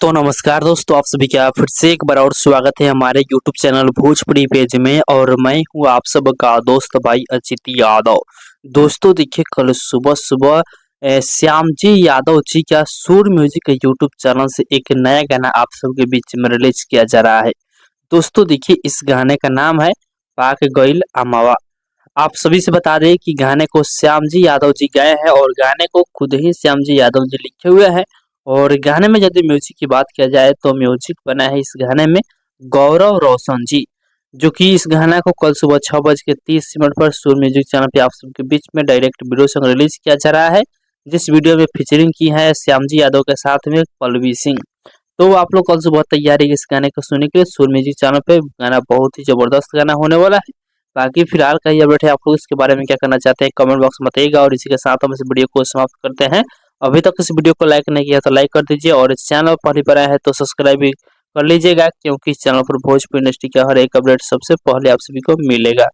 तो नमस्कार दोस्तों, आप सभी का फिर से एक बार और स्वागत है हमारे यूट्यूब चैनल भोजपुरी पेज में। और मैं हूँ आप सबका दोस्त भाई अजित यादव। दोस्तों देखिए, कल सुबह सुबह श्याम जी यादव जी का सुर म्यूजिक यूट्यूब चैनल से एक नया गाना आप सबके बीच में रिलीज किया जा रहा है। दोस्तों देखिए, इस गाने का नाम है पाक गइल अमावा। आप सभी से बता दें कि गाने को श्याम जी यादव जी गाए हैं और गाने को खुद ही श्याम जी यादव जी लिखे हुए हैं। और गाने में यदि म्यूजिक की बात किया जाए तो म्यूजिक बना है इस गाने में गौरव रोशन जी, जो कि इस गाना को कल सुबह 6:30 पर सुर म्यूजिक चैनल पे आप सबके बीच में डायरेक्ट वीडियो संग रिलीज किया जा रहा है। जिस वीडियो में फीचरिंग की है श्याम जी यादव के साथ में पल्लवी सिंह। तो आप लोग कल सुबह तैयारी है इस गाने को सुनने के लिए। सुर म्यूजिक चैनल पे गाना बहुत ही जबरदस्त गाना होने वाला है। बाकी फिलहाल का ये अपडेट है, आप लोग इसके बारे में क्या करना चाहते हैं कमेंट बॉक्स में बताइएगा। और इसी के साथ हम इस वीडियो को समाप्त करते हैं। अभी तक इस वीडियो को लाइक नहीं किया तो लाइक कर दीजिए, और इस चैनल पर पहली बार आया है तो सब्सक्राइब भी कर लीजिएगा, क्योंकि इस चैनल पर भोजपुरी इंडस्ट्री का हर एक अपडेट सबसे पहले आप सभी को मिलेगा।